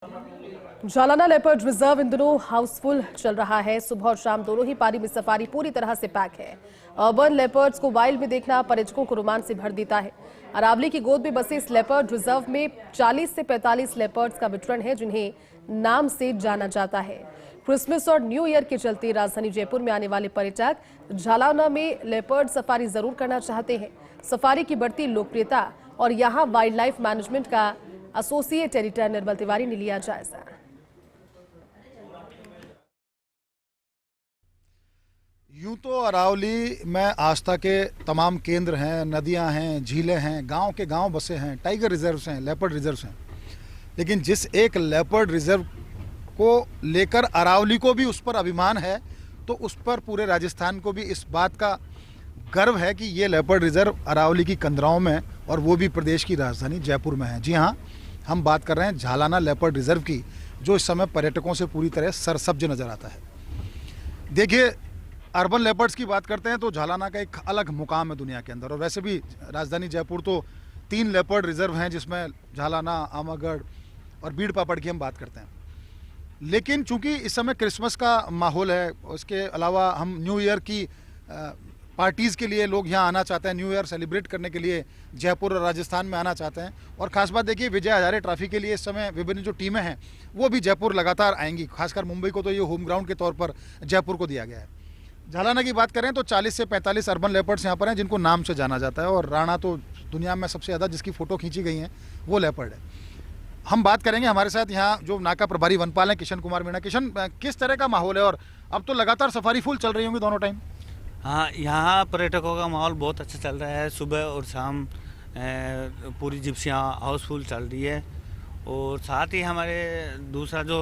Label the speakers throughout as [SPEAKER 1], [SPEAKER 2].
[SPEAKER 1] Jalna leopard reserve in दिनों हाउसफुल चल रहा है। सुबह और शाम दोनों ही पारी में सफारी पूरी तरह से पैक है। अर्बन लेपर्ड्स को वाइल्ड में देखना पर्यटकों को रोमांच से भर देता है। अरावली की गोद में बसे इस लेपर्ड रिजर्व में 40 से 45 लेपर्ड्स का विचरण है, जिन्हें नाम से जाना जाता है। क्रिसमस और न्यू ईयर के चलते राजधानी जयपुर में आने वाले पर्यटक जालाना में लेपर्ड सफारी जरूर करना चाहते हैं। सफारी की बढ़ती लोकप्रियता और यहाँ वाइल्ड लाइफ मैनेजमेंट का एसोसिएट एडिटर निर्मल तिवारी ने लिया जायजा।
[SPEAKER 2] यूं तो अरावली में आस्था के तमाम केंद्र हैं, नदियां हैं, झीलें हैं, गांव के गांव बसे हैं, टाइगर रिजर्व्स हैं, लेपर्ड रिजर्व्स हैं। लेकिन जिस एक लेपर्ड रिजर्व को लेकर अरावली को भी उस पर अभिमान है, तो उस पर पूरे राजस्थान को भी इस बात का गर्व है कि ये लेपर्ड रिजर्व अरावली की कंदराओं में, और वो भी प्रदेश की राजधानी जयपुर में है। जी हाँ, हम बात कर रहे हैं झालाना लेपर्ड रिजर्व की, जो इस समय पर्यटकों से पूरी तरह सरसब्ज नजर आता है। देखिए, अर्बन लेपर्ड्स की बात करते हैं तो झालाना का एक अलग मुकाम है दुनिया के अंदर, और वैसे भी राजधानी जयपुर तो 3 लेपर्ड रिजर्व हैं, जिसमें झालाना, आमागढ़ और बीड़ पापड़ की हम बात करते हैं। लेकिन चूंकि इस समय क्रिसमस का माहौल है, उसके अलावा हम न्यू ईयर की पार्टीज़ के लिए लोग यहाँ आना चाहते हैं, न्यू ईयर सेलिब्रेट करने के लिए जयपुर और राजस्थान में आना चाहते हैं। और ख़ास बात देखिए, विजय हजारे ट्रॉफी के लिए इस समय विभिन्न जो टीमें हैं वो भी जयपुर लगातार आएंगी। खासकर मुंबई को तो ये होम ग्राउंड के तौर पर जयपुर को दिया गया है। झालाना की बात करें तो 40 से 45 अर्बन लेपर्ड्स यहाँ पर हैं, जिनको नाम से जाना जाता है। और राणा तो दुनिया में सबसे ज़्यादा जिसकी फ़ोटो खींची गई हैं वो लेपर्ड है। हम बात करेंगे, हमारे साथ यहाँ जो नाका प्रभारी वनपाल हैं किशन कुमार मीणा। किशन, किस तरह का माहौल है, और अब तो लगातार सफारी फुल चल रही होंगी दोनों टाइम?
[SPEAKER 3] हाँ, यहाँ पर्यटकों का माहौल बहुत अच्छा चल रहा है। सुबह और शाम पूरी जिप्सियाँ हाउसफुल चल रही है। और साथ ही हमारे दूसरा जो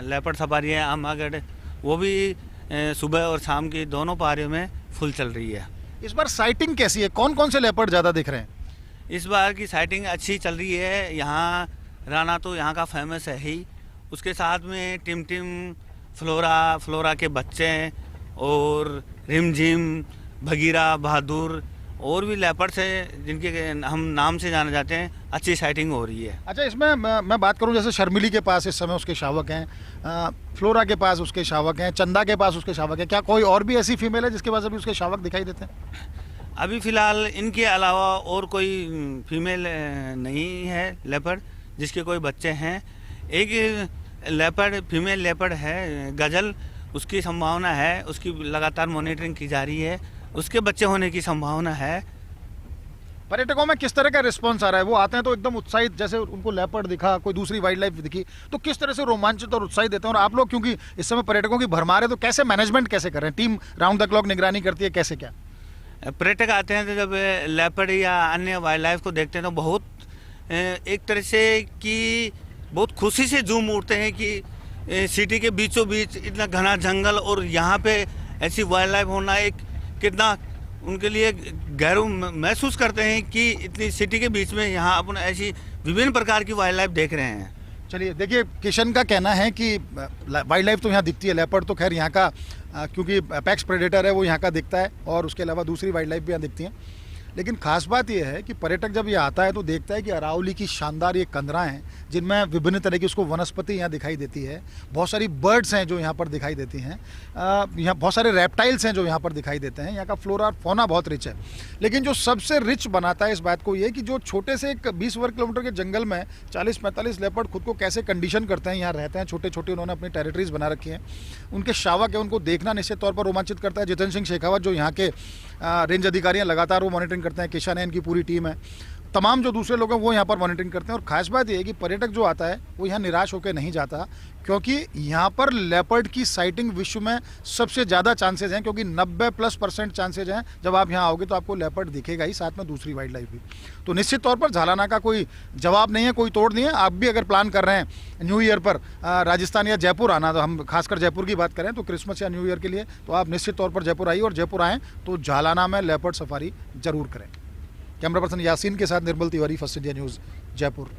[SPEAKER 3] लेपर्ड सफारी है आमागढ़, वो भी सुबह और शाम की दोनों पारियों में फुल चल रही है।
[SPEAKER 2] इस बार साइटिंग कैसी है? कौन कौन से लेपर्ड ज़्यादा दिख रहे हैं?
[SPEAKER 3] इस बार की साइटिंग अच्छी चल रही है। यहाँ राणा तो यहाँ का फेमस है ही, उसके साथ में टिम फ्लोरा के बच्चे और रिमझिम, भगीरा, बहादुर और भी लेपर्ड्स हैं जिनके हम नाम से जाने जाते हैं। अच्छी साइटिंग हो रही है।
[SPEAKER 2] अच्छा, इसमें मैं बात करूं, जैसे शर्मिली के पास इस समय उसके शावक हैं, फ्लोरा के पास उसके शावक हैं, चंदा के पास उसके शावक हैं, क्या कोई और भी ऐसी फीमेल है जिसके पास अभी उसके शावक दिखाई देते हैं?
[SPEAKER 3] अभी फ़िलहाल इनके अलावा और कोई फीमेल नहीं है लेपर्ड जिसके कोई बच्चे हैं। एक लेपर्ड, फीमेल लेपर्ड है गजल, उसकी संभावना है, उसकी लगातार मॉनिटरिंग की जा रही है, उसके बच्चे होने की संभावना है।
[SPEAKER 2] पर्यटकों में किस तरह का रिस्पांस आ रहा है? वो आते हैं तो एकदम उत्साहित, जैसे उनको लेपर्ड दिखा, कोई दूसरी वाइल्ड लाइफ दिखी, तो किस तरह से रोमांचित और उत्साहित देते हैं? और आप लोग क्योंकि इस समय पर्यटकों की भरमार है, तो कैसे मैनेजमेंट कैसे कर रहे हैं? टीम राउंड द क्लॉक निगरानी करती है, कैसे क्या?
[SPEAKER 3] पर्यटक आते हैं तो जब लेपर्ड या अन्य वाइल्ड लाइफ को देखते हैं तो बहुत एक तरह से कि बहुत खुशी से झूम उठते हैं कि सिटी के बीचों बीच इतना घना जंगल और यहाँ पे ऐसी वाइल्ड लाइफ होना एक कितना उनके लिए गौरव महसूस करते हैं कि इतनी सिटी के बीच में यहाँ अपन ऐसी विभिन्न प्रकार की वाइल्ड लाइफ देख रहे हैं।
[SPEAKER 2] चलिए, देखिए, किशन का कहना है कि वाइल्ड लाइफ तो यहाँ दिखती है, लेपर्ड तो खैर यहाँ का क्योंकि अपेक्स प्रेडेटर है वो यहाँ का दिखता है, और उसके अलावा दूसरी वाइल्ड लाइफ भी यहाँ दिखती हैं। लेकिन खास बात यह है कि पर्यटक जब ये आता है तो देखता है कि अरावली की शानदार ये कंदराएं हैं, जिनमें विभिन्न तरह की उसको वनस्पति यहाँ दिखाई देती है। बहुत सारी बर्ड्स हैं जो यहाँ पर दिखाई देती हैं, यहाँ बहुत सारे रेप्टाइल्स हैं जो यहाँ पर दिखाई देते हैं। यहाँ का फ्लोरा और फौना बहुत रिच है। लेकिन जो सबसे रिच बनाता है इस बात को ये कि जो छोटे से 20 वर्ग किलोमीटर के जंगल में 40-45 लेपर्ड खुद को कैसे कंडीशन करते हैं, यहाँ रहते हैं, छोटे छोटे उन्होंने अपनी टेरिटरीज बना रखी हैं। उनके शावक है, उनको देखना निश्चित तौर पर रोमांचित करता है। जितेंद्र सिंह शेखावत जो यहाँ के रेंज अधिकारी हैं, लगातार वो मॉनिटरिंग करते हैं। किशन है, इनकी पूरी टीम है, तमाम जो दूसरे लोग हैं वो यहाँ पर मॉनिटरिंग करते हैं। और खास बात यह है कि पर्यटक जो आता है वो यहाँ निराश होकर नहीं जाता, क्योंकि यहाँ पर लेपर्ड की साइटिंग विश्व में सबसे ज़्यादा चांसेज हैं, क्योंकि 90+% चांसेज हैं जब आप यहाँ आओगे तो आपको लेपर्ड दिखेगा ही, साथ में दूसरी वाइल्ड लाइफ भी। तो निश्चित तौर पर झालाना का कोई जवाब नहीं है, कोई तोड़ नहीं है। आप भी अगर प्लान कर रहे हैं न्यू ईयर पर राजस्थान या जयपुर आना, तो हम खासकर जयपुर की बात करें तो क्रिसमस या न्यू ईयर के लिए, तो आप निश्चित तौर पर जयपुर आइए, और जयपुर आएँ तो झालाना में लेपर्ड सफारी जरूर करें। कैमरा पर्सन यासीन के साथ Nirmal Tiwari, First India News, Jaipur.